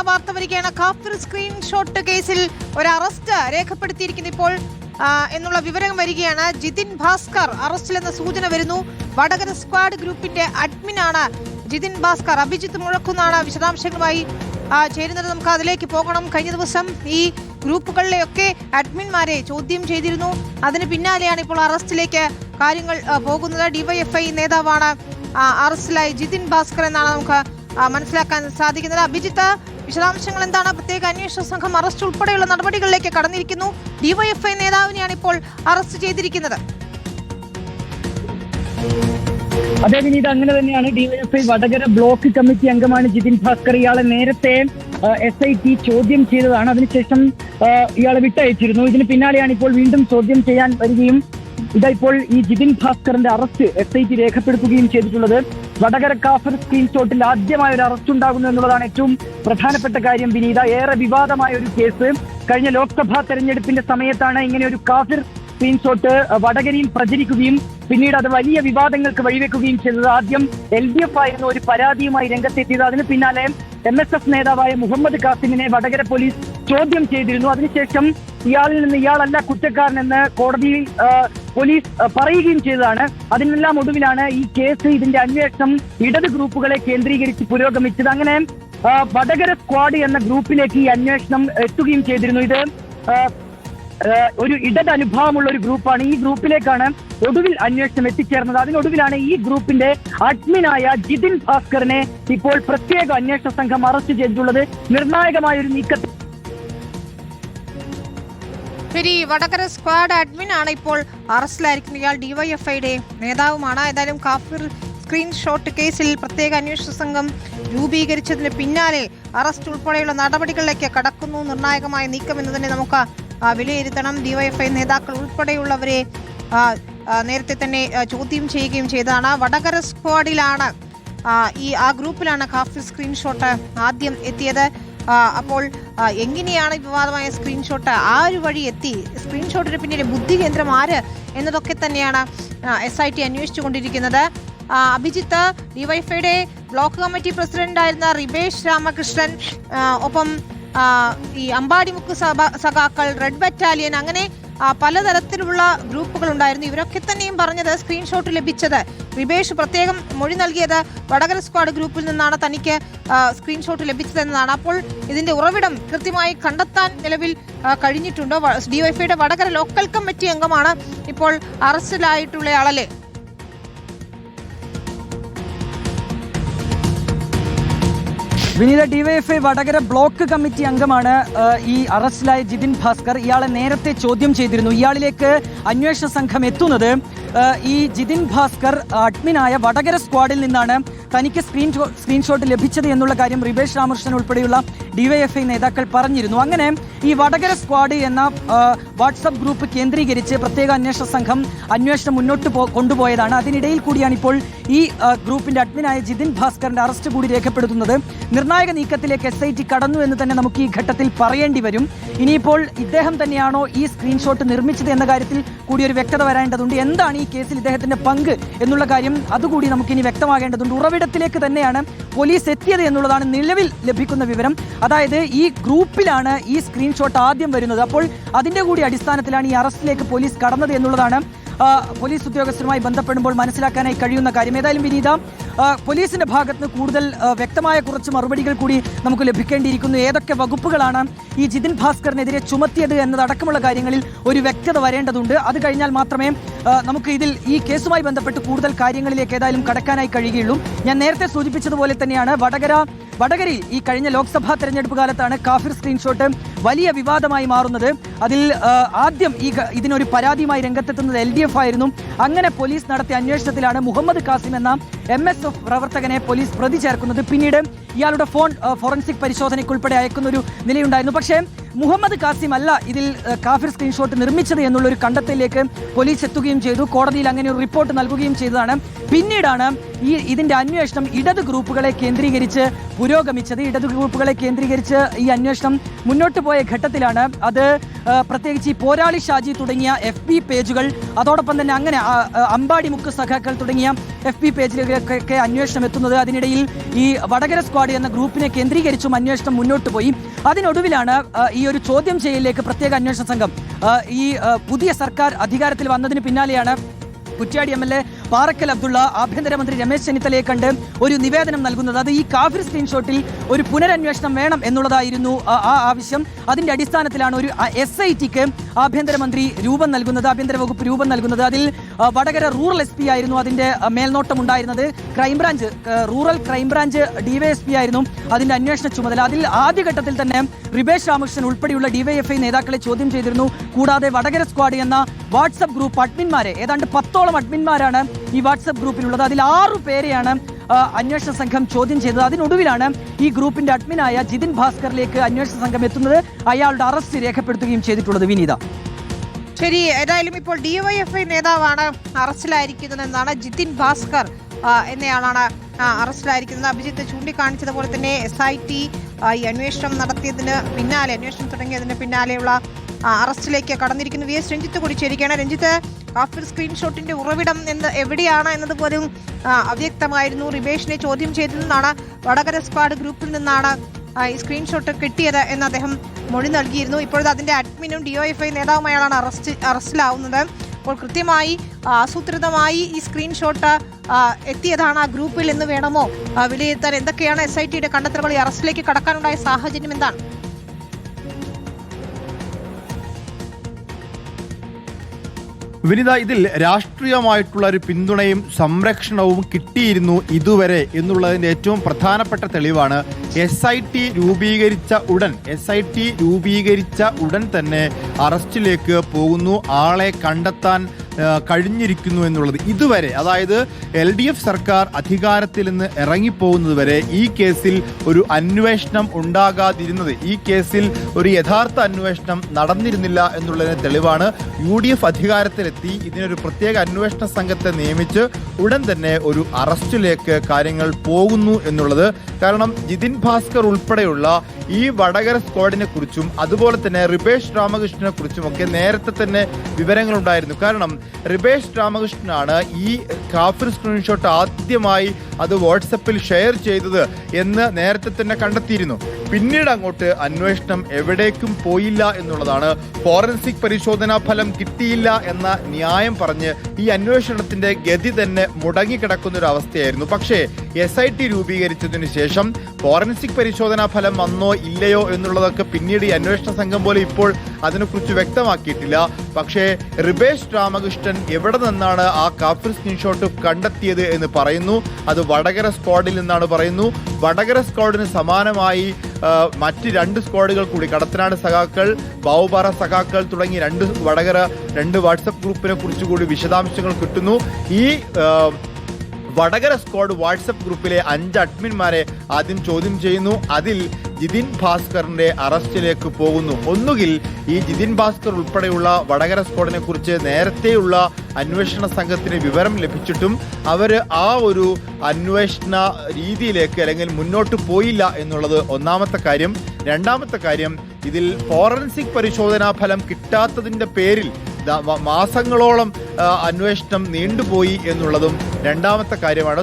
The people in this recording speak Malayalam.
വാർത്ത വരികയാണ്. കാഫിർ സ്ക്രീൻഷോട്ട് കേസിൽ ഒരു അറസ്റ്റ് രേഖപ്പെടുത്തിയിരിക്കുന്നു ഇപ്പോൾ എന്നുള്ള വിവരം വരികയാണ്. ജിതിൻ ഭാസ്കർ അറസ്റ്റിലെന്ന സൂചന വരുന്നു. വടകര സ്ക്വാഡ് ഗ്രൂപ്പിന്റെ അഡ്മിനാണ് ജിതിൻ ഭാസ്കർ. അഭിജിത്ത് മുഴക്കുന്നാണ് വിശദാംശങ്ങളുമായി ചേരുന്നത്. നമുക്ക് അതിലേക്ക് പോകണം. കഴിഞ്ഞ ദിവസം ഈ ഗ്രൂപ്പുകളിലെയൊക്കെ അഡ്മിന്മാരെ ചോദ്യം ചെയ്തിരുന്നു. അതിന് പിന്നാലെയാണ് ഇപ്പോൾ അറസ്റ്റിലേക്ക് കാര്യങ്ങൾ പോകുന്നത്. ഡിവൈഎഫ്ഐ നേതാവാണ് അറസ്റ്റിലായി ജിതിൻ ഭാസ്കർ എന്നാണ് നമുക്ക് മനസ്സിലാക്കാൻ സാധിക്കുന്നത്. അഭിജിത്ത്, വിശദാംശങ്ങൾ എന്താണ്? പ്രത്യേക അന്വേഷണ സംഘം അറസ്റ്റ് ഉൾപ്പെടെയുള്ള നടപടികളിലേക്ക് കടന്നിരിക്കുന്നു. ഡിവൈഎഫ്ഐ നേതാവിനെയാണ് ഇപ്പോൾ അറസ്റ്റ് ചെയ്തിരിക്കുന്നത്. അതെ വിനീത്, അങ്ങനെ തന്നെയാണ്. ഡിവൈഎഫ്ഐ വടകര ബ്ലോക്ക് കമ്മിറ്റി അംഗമാണ് ജിതിൻ ഭാസ്കർ. ഇയാളെ നേരത്തെ SIT ചോദ്യം ചെയ്തതാണ്. അതിനുശേഷം ഇയാളെ വിട്ടയച്ചിരുന്നു. ഇതിന് പിന്നാലെയാണ് ഇപ്പോൾ വീണ്ടും ചോദ്യം ചെയ്യാൻ വരികയും ഇപ്പോൾ ഈ ജിതിൻ ഭാസ്കറിന്റെ അറസ്റ്റ് SIT രേഖപ്പെടുത്തുകയും ചെയ്തിട്ടുള്ളത്. വടകര കാഫിർ സ്ക്രീൻഷോട്ടിൽ ആദ്യമായ ഒരു അറസ്റ്റ് ഉണ്ടാകുന്നു എന്നുള്ളതാണ് ഏറ്റവും പ്രധാനപ്പെട്ട കാര്യം വിനീത. ഏറെ വിവാദമായ ഒരു കേസ്. കഴിഞ്ഞ ലോക്സഭാ തെരഞ്ഞെടുപ്പിന്റെ സമയത്താണ് ഇങ്ങനെ ഒരു കാഫിർ സ്ക്രീൻഷോട്ട് വടകരയിൽ പ്രചരിക്കുകയും പിന്നീട് അത് വലിയ വിവാദങ്ങൾക്ക് വഴിവെക്കുകയും ചെയ്തത്. ആദ്യം LDF ആയിരുന്നു ഒരു പരാതിയുമായി രംഗത്തെത്തിയത്. അതിന് പിന്നാലെ MSF നേതാവായ മുഹമ്മദ് കാസിമിനെ വടകര പോലീസ് ചോദ്യം ചെയ്തിരുന്നു. അതിനുശേഷം ഇയാളിൽ നിന്ന് ഇയാളല്ല കുറ്റക്കാരനെന്ന് കോടതിയിൽ പോലീസ് പറയുകയും ചെയ്തതാണ്. അതിനെല്ലാം ഒടുവിലാണ് ഈ കേസ്, ഇതിന്റെ അന്വേഷണം ഇടത് ഗ്രൂപ്പുകളെ കേന്ദ്രീകരിച്ച് പുരോഗമിച്ചത്. അങ്ങനെ വടകര സ്ക്വാഡ് എന്ന ഗ്രൂപ്പിലേക്ക് ഈ അന്വേഷണം എത്തുകയും ചെയ്തിരുന്നു. ഇത് ഒരു ഇടത് അനുഭാവമുള്ള ഒരു ഗ്രൂപ്പാണ്. ഈ ഗ്രൂപ്പിലേക്കാണ് ഒടുവിൽ അന്വേഷണം എത്തിച്ചേർന്നത്. അതിനൊടുവിലാണ് ഈ ഗ്രൂപ്പിന്റെ അഡ്മിനായ ജിതിൻ ഭാസ്കറിനെ ഇപ്പോൾ പ്രത്യേക അന്വേഷണ സംഘം അറസ്റ്റ് ചെയ്തിട്ടുള്ളത്. നിർണായകമായ ഒരു നീക്കത്തിൽ വടകര സ്ക്വാഡ് അഡ്മിൻ ആണ് ഇപ്പോൾ അറസ്റ്റിലായിരിക്കുന്നത്. ഇയാൾ ഡിവൈഎഫ്ഐയുടെ നേതാവുമാണ്. ഏതായാലും കാഫിർ സ്ക്രീൻഷോട്ട് കേസിൽ പ്രത്യേക അന്വേഷണ സംഘം രൂപീകരിച്ചതിന് പിന്നാലെ അറസ്റ്റ് ഉൾപ്പെടെയുള്ള നടപടികളിലേക്ക് കടക്കുന്നു. നിർണായകമായ നീക്കം എന്ന് തന്നെ നമുക്ക് വിലയിരുത്തണം. ഡിവൈഎഫ്ഐ നേതാക്കൾ ഉൾപ്പെടെയുള്ളവരെ നേരത്തെ തന്നെ ചോദ്യം ചെയ്യുകയും ചെയ്തതാണ്. വടകര സ്ക്വാഡിലാണ് ആ ഗ്രൂപ്പിലാണ് കാഫിർ സ്ക്രീൻഷോട്ട് ആദ്യം എത്തിയത്. അപ്പോൾ എങ്ങനെയാണ് വിവാദമായ സ്ക്രീൻഷോട്ട് ആര് വഴി എത്തി, സ്ക്രീൻഷോട്ടിന് പിന്നിലെ ബുദ്ധി കേന്ദ്രം ആര് എന്നതൊക്കെ തന്നെയാണ് SIT അന്വേഷിച്ചുകൊണ്ടിരിക്കുന്നത്. അഭിജിത്ത്, ഡിവൈഎഫ്ഐയുടെ ബ്ലോക്ക് കമ്മിറ്റി പ്രസിഡന്റായിരുന്ന റിബേഷ് രാമകൃഷ്ണൻ, ഒപ്പം ഈ അമ്പാടിമുക്ക് സഖാക്കൾ, റെഡ് ബറ്റാലിയൻ, അങ്ങനെ പലതരത്തിലുള്ള ഗ്രൂപ്പുകൾ ഉണ്ടായിരുന്നു. ഇവരൊക്കെ തന്നെയും പറഞ്ഞത് സ്ക്രീൻഷോട്ട് ലഭിച്ചത്, റിബേഷ് പ്രത്യേകം മൊഴി നൽകിയത് വടകര സ്ക്വാഡ് ഗ്രൂപ്പിൽ നിന്നാണ് തനിക്ക് സ്ക്രീൻഷോട്ട് ലഭിച്ചതെന്നതാണ്. അപ്പോൾ ഇതിന്റെ ഉറവിടം കൃത്യമായി കണ്ടെത്താൻ നിലവിൽ കഴിഞ്ഞിട്ടുണ്ടോ? ഡിവൈഎഫ്ഐയുടെ വടകര ലോക്കൽ കമ്മിറ്റി അംഗമാണ് ഇപ്പോൾ അറസ്റ്റിലായിട്ടുള്ളയാളല്ലേ? വിനീത, ഡിവൈഎഫ്ഐ വടകര ബ്ലോക്ക് കമ്മിറ്റി അംഗമാണ് ഈ അറസ്റ്റിലായ ജിതിൻ ഭാസ്കർ. ഇയാളെ നേരത്തെ ചോദ്യം ചെയ്തിരുന്നു. ഇയാളിലേക്ക് അന്വേഷണ സംഘം എത്തുന്നത് ഈ ജിതിൻ ഭാസ്കർ അഡ്മിനായ വടകര സ്ക്വാഡിൽ നിന്നാണ് തനിക്ക് സ്ക്രീൻഷോട്ട് ലഭിച്ചത് എന്നുള്ള കാര്യം റിബേഷ് രാമകൃഷ്ണൻ ഉൾപ്പെടെയുള്ള ഡിവൈഎഫ്ഐ നേതാക്കൾ പറഞ്ഞിരുന്നു. അങ്ങനെ ഈ വടകര സ്ക്വാഡ് എന്ന വാട്സപ്പ് ഗ്രൂപ്പ് കേന്ദ്രീകരിച്ച് പ്രത്യേക അന്വേഷണ സംഘം അന്വേഷണം മുന്നോട്ട് കൊണ്ടുപോയതാണ്. അതിനിടയിൽ കൂടിയാണ് ഇപ്പോൾ ഈ ഗ്രൂപ്പിന്റെ അഡ്മിനായ ജിതിൻ ഭാസ്കറിന്റെ അറസ്റ്റ് കൂടി രേഖപ്പെടുത്തുന്നത്. നിർണായക നീക്കത്തിലേക്ക് SIT കടന്നു എന്ന് തന്നെ നമുക്ക് ഈ ഘട്ടത്തിൽ പറയേണ്ടി വരും. ഇനിയിപ്പോൾ ഇദ്ദേഹം തന്നെയാണോ ഈ സ്ക്രീൻഷോട്ട് നിർമ്മിച്ചത് എന്ന കാര്യത്തിൽ കൂടി ഒരു വ്യക്തത വരേണ്ടതുണ്ട്. എന്താണ് ഈ കേസിൽ ഇദ്ദേഹത്തിന്റെ പങ്ക് എന്നുള്ള കാര്യം അതുകൂടി നമുക്കിനി വ്യക്തമാകേണ്ടതുണ്ട്. ഉറവിടത്തിലേക്ക് തന്നെയാണ് പോലീസ് എത്തിയത് എന്നുള്ളതാണ് നിലവിൽ ലഭിക്കുന്ന വിവരം. അതായത് ഈ ഗ്രൂപ്പിലാണ് ഈ സ്ക്രീൻഷോട്ട് ആദ്യം വരുന്നത്. അപ്പോൾ അതിന്റെ കൂടി അടിസ്ഥാനത്തിലാണ് ഈ അറസ്റ്റിലേക്ക് പോലീസ് കടന്നത് എന്നുള്ളതാണ് പോലീസ് ഉദ്യോഗസ്ഥരുമായി ബന്ധപ്പെടുമ്പോൾ മനസ്സിലാക്കാനായി കഴിയുന്ന കാര്യം. ഏതായാലും വിനീത, പോലീസിന്റെ ഭാഗത്ത് നിന്ന് കൂടുതൽ വ്യക്തമായ കുറച്ച് മറുപടികൾ കൂടി നമുക്ക് ലഭിക്കേണ്ടിയിരിക്കുന്നു. ഏതൊക്കെ വകുപ്പുകളാണ് ഈ ജിതിൻ ഭാസ്കറിനെതിരെ ചുമത്തിയത് എന്നതടക്കമുള്ള കാര്യങ്ങളിൽ ഒരു വ്യക്തത വരേണ്ടതുണ്ട്. അത് കഴിഞ്ഞാൽ മാത്രമേ നമുക്ക് ഇതിൽ ഈ കേസുമായി ബന്ധപ്പെട്ട് കൂടുതൽ കാര്യങ്ങളിലേക്ക് ഏതായാലും കടക്കാനായി കഴിയുകയുള്ളൂ. ഞാൻ നേരത്തെ സൂചിപ്പിച്ചതുപോലെ തന്നെയാണ് വടകരയിൽ ഈ കഴിഞ്ഞ ലോക്സഭാ തെരഞ്ഞെടുപ്പ് കാലത്താണ് കാഫിർ സ്ക്രീൻഷോട്ട് വലിയ വിവാദമായി മാറുന്നത്. അതിൽ ആദ്യം ഇതിനൊരു പരാതിയുമായി രംഗത്തെത്തുന്നത് LDF ആയിരുന്നു. അങ്ങനെ പോലീസ് നടത്തിയ അന്വേഷണത്തിലാണ് മുഹമ്മദ് കാസിം എന്ന MSF പ്രവർത്തകനെ പോലീസ് പ്രതി ചേർക്കുന്നത്. പിന്നീട് ഇയാളുടെ ഫോൺ ഫോറൻസിക് പരിശോധനയ്ക്കുൾപ്പെടെ അയക്കുന്ന ഒരു നിലയുണ്ടായിരുന്നു. പക്ഷേ മുഹമ്മദ് കാസിം അല്ല ഇതിൽ കാഫിർ സ്ക്രീൻഷോട്ട് നിർമ്മിച്ചത് എന്നുള്ളൊരു കണ്ടെത്തലിലേക്ക് പോലീസ് എത്തുകയും ചെയ്തു. കോടതിയിൽ അങ്ങനെ ഒരു റിപ്പോർട്ട് നൽകുകയും ചെയ്തതാണ്. പിന്നീടാണ് ഇതിന്റെ അന്വേഷണം ഇടത് ഗ്രൂപ്പുകളെ കേന്ദ്രീകരിച്ച് പുരോഗമിച്ചത്. ഇടത് ഗ്രൂപ്പുകളെ കേന്ദ്രീകരിച്ച് ഈ അന്വേഷണം മുന്നോട്ട് പോയ ഘട്ടത്തിലാണ് അത് പ്രത്യേകിച്ച് ഈ പോരാളി ഷാജി തുടങ്ങിയ FB പേജുകൾ, അതോടൊപ്പം തന്നെ അങ്ങനെ അമ്പാടിമുക്ക് സഖാക്കൾ തുടങ്ങിയ FB പേജിലേക്കൊക്കെ അന്വേഷണം എത്തുന്നത്. അതിനിടയിൽ ഈ വടകര സ്ക്വാഡ് എന്ന ഗ്രൂപ്പിനെ കേന്ദ്രീകരിച്ചും അന്വേഷണം മുന്നോട്ട് പോയി. അതിനൊടുവിലാണ് ഈ ഒരു ചോദ്യം ചെയ്യലിലേക്ക് പ്രത്യേക അന്വേഷണ സംഘം ഈ പുതിയ സർക്കാർ അധികാരത്തിൽ വന്നതിന് പിന്നാലെയാണ് കുറ്റ്യാടി MLA പാറക്കൽ അബ്ദുള്ള ആഭ്യന്തരമന്ത്രി രമേശ് ചെന്നിത്തലയെ കണ്ട് ഒരു നിവേദനം നൽകുന്നത്. അത് ഈ കാഫിർ സ്ക്രീൻഷോട്ടിൽ ഒരു പുനരന്വേഷണം വേണം എന്നുള്ളതായിരുന്നു ആ ആവശ്യം. അതിന്റെ അടിസ്ഥാനത്തിലാണ് ഒരു SITക്ക് ആഭ്യന്തരമന്ത്രി ആഭ്യന്തര വകുപ്പ് രൂപം നൽകുന്നത്. അതിൽ വടകര റൂറൽ SP ആയിരുന്നു അതിന്റെ മേൽനോട്ടം ഉണ്ടായിരുന്നത്. ക്രൈംബ്രാഞ്ച് റൂറൽ ക്രൈംബ്രാഞ്ച് DYSP ആയിരുന്നു അതിന്റെ അന്വേഷണ ചുമതല. അതിൽ ആദ്യഘട്ടത്തിൽ തന്നെ റിബേഷ് രാമകൃഷ്ണൻ ഉൾപ്പെടെയുള്ള DYFI നേതാക്കളെ ചോദ്യം ചെയ്തിരുന്നു. കൂടാതെ വടകര സ്ക്വാഡ് എന്ന വാട്സപ്പ് ഗ്രൂപ്പ് അഡ്മിന്മാരെ, ഏതാണ്ട് 10ഓളം അഡ്മിന്മാരാണ് ഈ വാട്സപ്പ് ഗ്രൂപ്പിലുള്ളത്. അതിൽ 6 പേരെയാണ് അന്വേഷണ സംഘം ചോദ്യം ചെയ്തത്. അതിനൊടുവിലാണ് ഈ ഗ്രൂപ്പിന്റെ അഡ്മിനായ ജിതിൻ ഭാസ്കറിലേക്ക് അന്വേഷണ സംഘം എത്തുന്നത്. അയാളുടെ അറസ്റ്റ് രേഖപ്പെടുത്തുകയും ചെയ്തിട്ടുള്ളത്. വിനീത, ശരി, ഏതായാലും ഇപ്പോൾ DYFI നേതാവാണ് അറസ്റ്റിലായിരിക്കുന്നതെന്നാണ്. ജിതിൻ ഭാസ്കർ എന്നയാളാണ് അറസ്റ്റിലായിരിക്കുന്നത്. അഭിജിത്ത് ചൂണ്ടിക്കാണിച്ചതുപോലെ തന്നെ SIT ഈ അന്വേഷണം നടത്തിയതിന് പിന്നാലെ, അന്വേഷണം തുടങ്ങിയതിന് പിന്നാലെയുള്ള അറസ്റ്റിലേക്ക് കടന്നിരിക്കുന്നു. VS രഞ്ജിത്ത് കൂടി ചേരുകയാണ്. രഞ്ജിത്ത്, കാഫിർ സ്ക്രീൻഷോട്ടിന്റെ ഉറവിടം എവിടെയാണ് എന്നത് പോലും അവ്യക്തമായിരുന്നു. റിബേഷിനെ ചോദ്യം ചെയ്തതെന്നാണ്, വടകര സ്ക്വാഡ് ഗ്രൂപ്പിൽ നിന്നാണ് ഈ സ്ക്രീൻഷോട്ട് കിട്ടിയത് എന്ന് അദ്ദേഹം മൊഴി നൽകിയിരുന്നു. ഇപ്പോഴത്തെ അതിന്റെ അഡ്മിനും DYFI നേതാവുമായാണ് അറസ്റ്റിലാവുന്നത്. അപ്പോൾ കൃത്യമായി ആസൂത്രിതമായി ഈ സ്ക്രീൻഷോട്ട് എത്തിയതാണ് ആ ഗ്രൂപ്പിൽ എന്ന് വേണമോ വിലയിരുത്താൻ? എന്തൊക്കെയാണ് SITയുടെ കണ്ടെത്തലുകൾ? ഈ അറസ്റ്റിലേക്ക് കടക്കാനുണ്ടായ സാഹചര്യം എന്താണ്? വിനിത, ഇതിൽ രാഷ്ട്രീയമായിട്ടുള്ള ഒരു പിന്തുണയും സംരക്ഷണവും കിട്ടിയിരുന്നു ഇതുവരെ എന്നുള്ളതിൻ്റെ ഏറ്റവും പ്രധാനപ്പെട്ട തെളിവാണ് SIT രൂപീകരിച്ച ഉടൻ തന്നെ അറസ്റ്റിലേക്ക് പോകുന്നു, ആളെ കണ്ടെത്താൻ കഴിഞ്ഞിരിക്കുന്നു എന്നുള്ളത്. ഇതുവരെ, അതായത് LDF സർക്കാർ അധികാരത്തിൽ നിന്ന് ഇറങ്ങിപ്പോകുന്നത് വരെ ഈ കേസിൽ ഒരു അന്വേഷണം ഉണ്ടാകാതിരുന്നത്, ഈ കേസിൽ ഒരു യഥാർത്ഥ അന്വേഷണം നടന്നിരുന്നില്ല എന്നുള്ളതിന് തെളിവാണ്. UDF അധികാരത്തിലെത്തി ഇതിനൊരു പ്രത്യേക അന്വേഷണ സംഘത്തെ നിയമിച്ച് ഉടൻ തന്നെ ഒരു അറസ്റ്റിലേക്ക് കാര്യങ്ങൾ പോകുന്നു എന്നുള്ളത്. കാരണം ജിതിൻ ഭാസ്കർ ഉൾപ്പെടെയുള്ള ഈ വടകര സ്ക്വാഡിനെ കുറിച്ചും അതുപോലെ തന്നെ റിബേഷ് രാമകൃഷ്ണനെ കുറിച്ചും ഒക്കെ നേരത്തെ തന്നെ വിവരങ്ങളുണ്ടായിരുന്നു. കാരണം റിബേഷ് രാമകൃഷ്ണനാണ് ഈ കാഫിർ സ്ക്രീൻഷോട്ട് ആദ്യമായി അത് വാട്സപ്പിൽ ഷെയർ ചെയ്തത് എന്ന് നേരത്തെ തന്നെ കണ്ടെത്തിയിരുന്നു. പിന്നീട് അങ്ങോട്ട് അന്വേഷണം എവിടേക്കും പോയില്ല എന്നുള്ളതാണ്. ഫോറൻസിക് പരിശോധനാ ഫലം കിട്ടിയില്ല എന്ന ന്യായം പറഞ്ഞ് ഈ അന്വേഷണത്തിന്റെ ഗതി തന്നെ മുടങ്ങിക്കിടക്കുന്ന ഒരു അവസ്ഥയായിരുന്നു. പക്ഷേ SIT രൂപീകരിച്ചതിന് ശേഷം ഫോറൻസിക് പരിശോധനാ ഫലം വന്നോ ഇല്ലയോ എന്നുള്ളതൊക്കെ പിന്നീട് ഈ അന്വേഷണ സംഘം പോലെ ഇപ്പോൾ അതിനെക്കുറിച്ച് വ്യക്തമാക്കിയിട്ടില്ല. പക്ഷേ റിബേഷ് രാമകൃഷ്ണൻ എവിടെ നിന്നാണ് ആ കാഫിർ സ്ക്രീൻഷോട്ട് കണ്ടെത്തിയത് എന്ന് പറയുന്നു. അത് വടകര സ്ക്വാഡിൽ നിന്നാണ് പറയുന്നു. വടകര സ്ക്വാഡിന് സമാനമായി മറ്റ് 2 സ്ക്വാഡുകൾ കൂടി, കടത്തനാട് സഖാക്കൾ, ബാവുപാറ സഖാക്കൾ തുടങ്ങി വടകര 2 വാട്സപ്പ് ഗ്രൂപ്പിനെ കുറിച്ച് കൂടി വിശദാംശങ്ങൾ കിട്ടുന്നു. ഈ വടകര സ്ക്വാഡ് വാട്സപ്പ് ഗ്രൂപ്പിലെ 5 അഡ്മിന്മാരെ ആദ്യം ചോദ്യം ചെയ്യുന്നു. അതിൽ ജിതിൻ ഭാസ്കറിന്റെ അറസ്റ്റിലേക്ക് പോകുന്നു. ഒന്നുകിൽ ഈ ജിതിൻ ഭാസ്കർ ഉൾപ്പെടെയുള്ള വടകര സ്ക്വാഡിനെ കുറിച്ച് നേരത്തെയുള്ള അന്വേഷണ സംഘത്തിന് വിവരം ലഭിച്ചിട്ടും അവർ ആ ഒരു അന്വേഷണ രീതിയിലേക്ക് അല്ലെങ്കിൽ മുന്നോട്ട് പോയില്ല എന്നുള്ളത് ഒന്നാമത്തെ കാര്യം. രണ്ടാമത്തെ കാര്യം, ഇതിൽ ഫോറൻസിക് പരിശോധനാ ഫലം കിട്ടാത്തതിന്റെ പേരിൽ മാസങ്ങളോളം അന്വേഷണം നീണ്ടുപോയി എന്നുള്ളതും രണ്ടാമത്തെ കാര്യമാണ്.